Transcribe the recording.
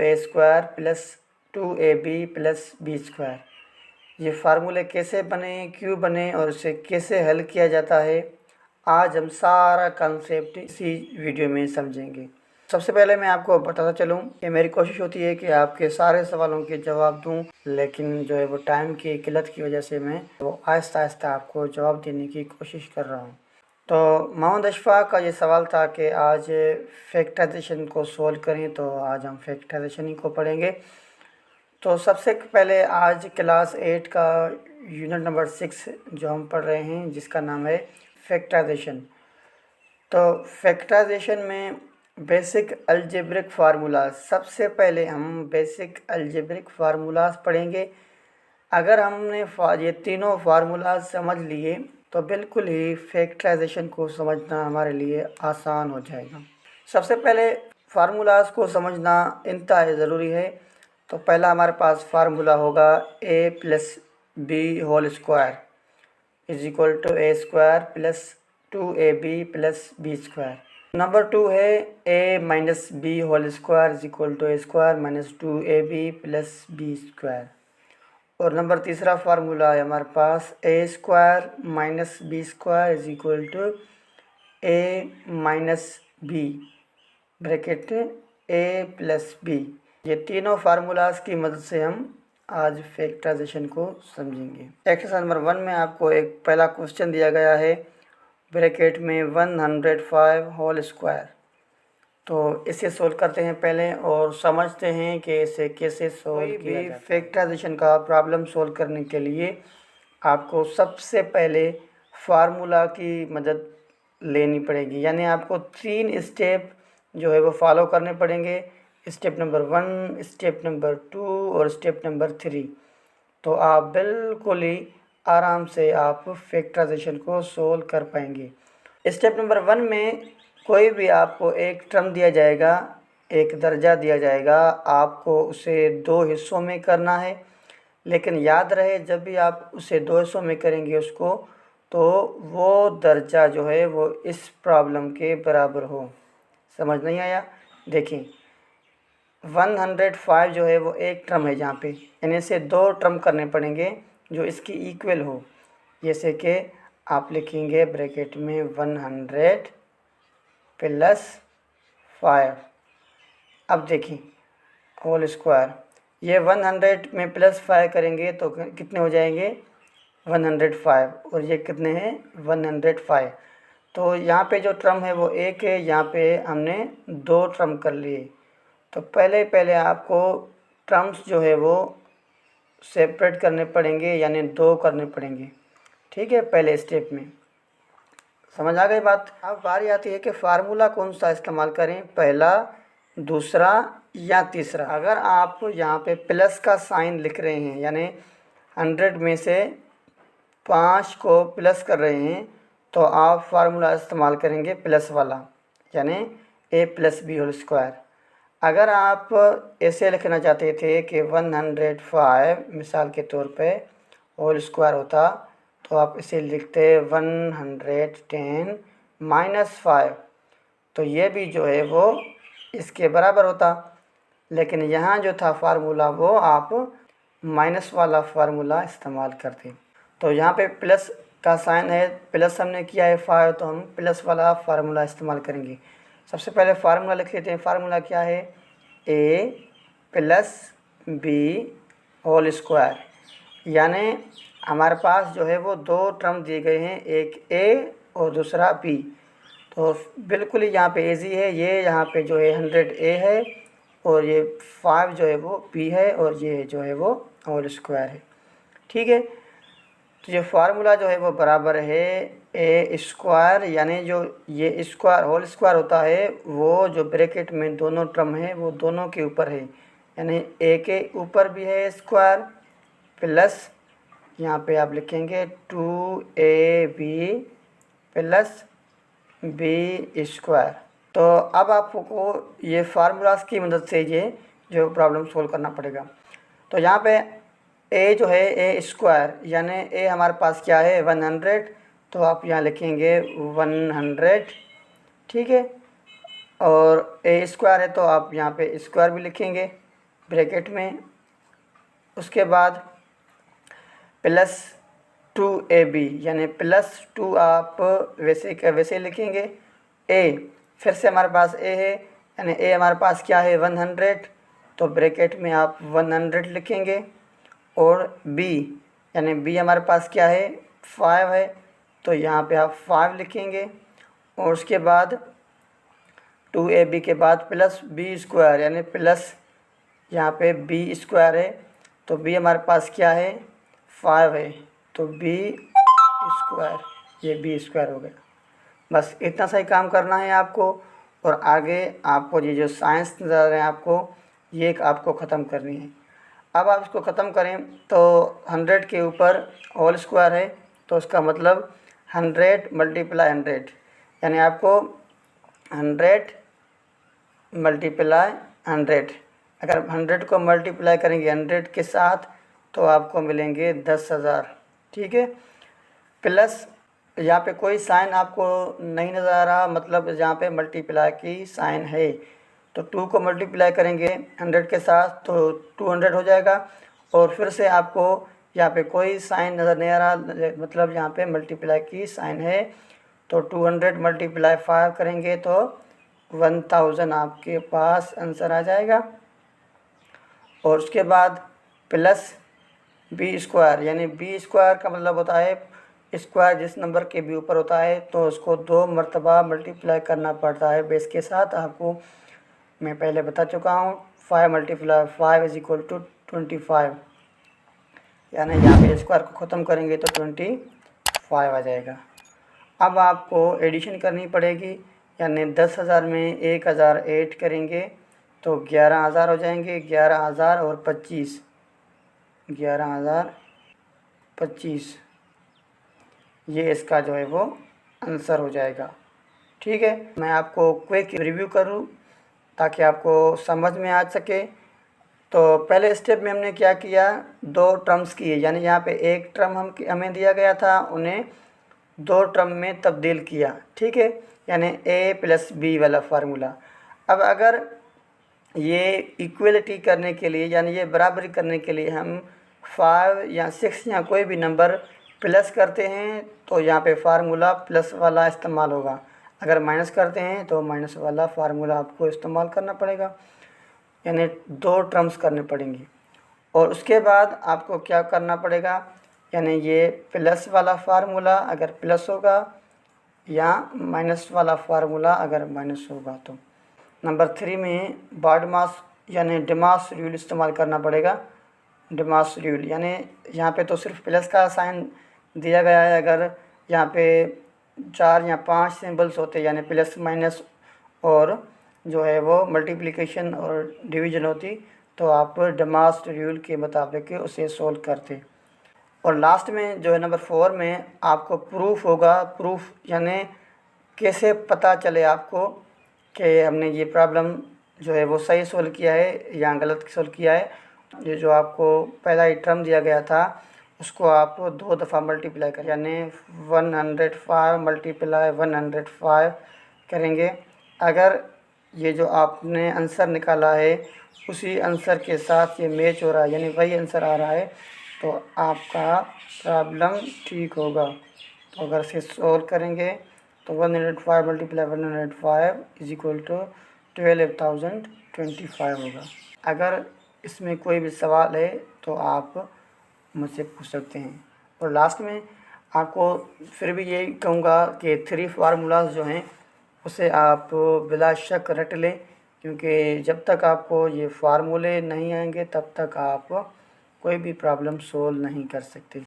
ए square plus 2ab plus b square. ये फार्मूले कैसे बने, क्यों बने और इसे कैसे हल किया जाता है, आज हम सारा कॉन्सेप्ट इसी वीडियो में समझेंगे। सबसे पहले मैं आपको बताता चलूँ कि मेरी कोशिश होती है कि आपके सारे सवालों के जवाब दूं, लेकिन जो है वो टाइम की किल्लत की वजह से मैं वो आहिस्ता आहिस्ता आपको जवाब देने की कोशिश कर रहा हूँ। तो मोहम्मद अशफाक का ये सवाल था कि आज फैक्टराइजेशन को सोल्व करें, तो आज हम फैक्टराइजेशन ही को पढ़ेंगे। तो सबसे पहले आज क्लास 8 का यूनिट नंबर 6 जो हम पढ़ रहे हैं, जिसका नाम है फैक्टराइजेशन। तो फैक्टराइजेशन में बेसिक अलजेब्रिक फार्मूलाज, सबसे पहले हम बेसिक अलजेब्रिक फार्मूलाज पढ़ेंगे। अगर हमने ये तीनों फार्मूलाज समझ लिए तो बिल्कुल ही फैक्टराइजेशन को समझना हमारे लिए आसान हो जाएगा। सबसे पहले फार्मूलाज को समझना इंतहाई ज़रूरी है। तो पहला हमारे पास फार्मूला होगा a plus b whole square is equal to a square plus 2ab plus b square. Number 2 है a minus b whole square is equal to a square minus 2ab plus b square. और number तीसरा formula है हमारे पास a square minus b square is equal to a minus b bracket a plus b. ये तीनों formulas की मदद से हम आज फैक्टराइजेशन को समझेंगे। एक्सरसाइज नंबर 1 में आपको एक पहला क्वेश्चन दिया गया है ब्रैकेट में 105 होल स्क्वायर। तो इसे सोल्व करते हैं पहले और समझते हैं कि इसे कैसे सोल्व किया जाता है। फैक्टराइजेशन का प्रॉब्लम सोल्व करने के लिए आपको सबसे पहले फार्मूला की मदद लेनी पड़ेगी, यानी आपको 3 स्टेप जो है वो फॉलो करने पड़ेंगे। स्टेप नंबर 1, स्टेप नंबर 2 और स्टेप नंबर 3। तो आप बिल्कुल ही आराम से आप फैक्टराइजेशन को सोल्व कर पाएंगे। स्टेप नंबर 1 में कोई भी आपको एक टर्म दिया जाएगा, एक दर्जा दिया जाएगा, आपको उसे 2 हिस्सों में करना है। लेकिन याद रहे, जब भी आप उसे 2 हिस्सों में करेंगे उसको, तो वो दर्जा जो है वो इस प्रॉब्लम के बराबर हो। समझ नहीं आया? देखिए 105 जो है वो एक टर्म है यहाँ पे, यानी इसे 2 टर्म करने पड़ेंगे जो इसकी इक्वल हो। जैसे कि आप लिखेंगे ब्रैकेट में 100 प्लस 5। अब देखिए होल स्क्वायर, ये 100 में प्लस 5 करेंगे तो कितने हो जाएंगे 105, और ये कितने हैं 105। तो यहाँ पे जो टर्म है वो एक है, यहाँ पे हमने 2 टर्म कर लिए। तो पहले आपको टर्म्स जो है वो सेपरेट करने पड़ेंगे, यानी 2 करने पड़ेंगे। ठीक है, पहले स्टेप में। समझ आ गई बात? अब बारी आती है कि फार्मूला कौन सा इस्तेमाल करें, पहला, दूसरा या तीसरा। अगर आप यहाँ पे प्लस का साइन लिख रहे हैं, यानी 100 में से 5 को प्लस कर रहे हैं, तो आप फार्मूला इस्तेमाल करेंगे प्लस वाला, यानी a plus b whole square. अगर आप ऐसे लिखना चाहते थे कि 105 मिसाल के तौर पे होल स्क्वायर होता, तो आप इसे लिखते 110 माइनस 5, तो ये भी जो है वो इसके बराबर होता। लेकिन यहाँ जो था फार्मूला वो आप माइनस वाला फार्मूला इस्तेमाल करते। तो यहाँ पे प्लस का साइन है, प्लस हमने किया है 5, तो हम प्लस वाला फार्मूला इस्तेमाल करेंगे। सबसे पहले फार्मूला लिख लेते हैं। फार्मूला क्या है, a plus b whole square, यानी हमारे पास जो है वो 2 टर्म दिए गए हैं, एक a और दूसरा b। तो बिल्कुल ही यहाँ पे ईजी है, ये यहाँ पे जो है 100 a है और ये 5 जो है वो b है और ये जो है वो होल स्क्वायर है। ठीक है, तो ये फार्मूला जो है वो बराबर है ए स्क्वायर, यानी जो ये स्क्वायर होल स्क्वायर होता है वो जो ब्रैकेट में दोनों टर्म है वो दोनों के ऊपर है, यानी ए के ऊपर भी है स्क्वायर प्लस यहाँ पे आप लिखेंगे 2ab प्लस बी स्क्वायर। तो अब आपको ये फार्मूलाज की मदद से ये जो प्रॉब्लम सोल्व करना पड़ेगा। तो यहाँ पे a जो है ए स्क्वायर, यानी a हमारे पास क्या है 100, तो आप यहाँ लिखेंगे 100। ठीक है, और a स्क्वायर है तो आप यहाँ पे स्क्वायर भी लिखेंगे। ब्रैकेट में, उसके बाद प्लस 2ab यानी +2 आप वैसे का वैसे लिखेंगे। a फिर से हमारे पास a है यानी a हमारे पास क्या है 100, तो ब्रैकेट में आप 100 लिखेंगे। और b यानी b हमारे पास क्या है 5 है, तो यहाँ पे आप 5 लिखेंगे। और उसके बाद 2ab के बाद +b² यानी प्लस यहाँ पे b² है, तो b हमारे पास क्या है 5 है, तो b², ये b² हो गया। बस इतना सही काम करना है आपको। और आगे आपको ये जो साइंस नज़र आ रहे हैं आपको, ये एक आपको ख़त्म करनी है। अब आप इसको ख़त्म करें तो 100 के ऊपर होल स्क्वायर है, तो उसका मतलब 100 × 100 यानी आपको 100 × 100, अगर 100 को मल्टीप्लाई करेंगे 100 के साथ तो आपको मिलेंगे 10,000। ठीक है, प्लस यहाँ पे कोई साइन आपको नहीं नज़र आ रहा, मतलब यहाँ पे मल्टीप्लाई की साइन है, तो 2 को मल्टीप्लाई करेंगे 100 के साथ तो 200 हो जाएगा। और फिर से आपको यहाँ पे कोई साइन नज़र नहीं आ रहा, मतलब यहाँ पे मल्टीप्लाई की साइन है, तो 200 × 5 करेंगे तो 1000 आपके पास आंसर आ जाएगा। और उसके बाद प्लस b² यानी b² का मतलब होता है स्क्वायर जिस नंबर के भी ऊपर होता है तो उसको 2 मरतबा मल्टीप्लाई करना पड़ता है बेस के साथ। आपको मैं पहले बता चुका हूँ। 5 × 5 = 25, यानी यहाँ पे स्क्वायर को ख़त्म करेंगे तो 25 आ जाएगा। अब आपको एडिशन करनी पड़ेगी, यानी 10,000 में 1,000 ऐड करेंगे तो 11,000 हो जाएंगे। 11,000 और 25, 11,025, ये इसका जो है वो आंसर हो जाएगा। ठीक है, मैं आपको क्विक रिव्यू करूँ ताकि आपको समझ में आ सके। तो पहले स्टेप में हमने क्या किया, 2 टर्म्स किए, यानी यहाँ पे एक टर्म हमें दिया गया था, उन्हें 2 टर्म में तब्दील किया। ठीक है, यानी a + b वाला फार्मूला। अब अगर ये इक्वलिटी करने के लिए, यानी ये बराबरी करने के लिए हम 5 या 6 या कोई भी नंबर प्लस करते हैं तो यहाँ पे फार्मूला प्लस वाला इस्तेमाल होगा। अगर माइनस करते हैं तो माइनस वाला फार्मूला आपको इस्तेमाल करना पड़ेगा, यानी 2 टर्म्स करने पड़ेंगी। और उसके बाद आपको क्या करना पड़ेगा, यानी ये प्लस वाला फार्मूला अगर प्लस होगा या माइनस वाला फार्मूला अगर माइनस होगा। तो नंबर 3 में बार्डमास यानी डेमास रूल इस्तेमाल करना पड़ेगा। डेमास रूल यानी यहाँ पे तो सिर्फ प्लस का साइन दिया गया है, अगर यहाँ पे 4 या 5 सिंबल्स होते यानी प्लस माइनस और जो है वो मल्टीप्लिकेशन और डिवीजन होती तो आप डेमास रूल के मुताबिक उसे सोल्व करते। और लास्ट में जो है नंबर 4 में आपको प्रूफ होगा। प्रूफ यानी कैसे पता चले आपको कि हमने ये प्रॉब्लम जो है वो सही सोल्व किया है या गलत सोल्व किया है। ये जो आपको पहला ही टर्म दिया गया था उसको आप 2 दफ़ा मल्टीप्लाई करें, यानी 105 × 105 करेंगे। अगर ये जो आपने आंसर निकाला है उसी आंसर के साथ ये मैच हो रहा है, यानी वही आंसर आ रहा है, तो आपका प्रॉब्लम ठीक होगा। तो अगर इसे सोल्व करेंगे तो 105 × 105 = 12,025 होगा। अगर इसमें कोई भी सवाल है तो आप मुझसे पूछ सकते हैं। और लास्ट में आपको फिर भी यही कहूँगा कि 3 फार्मूलाज जो हैं उसे आप बिला शक रट लें, क्योंकि जब तक आपको ये फार्मूले नहीं आएंगे तब तक आप कोई भी प्रॉब्लम सोल्व नहीं कर सकते।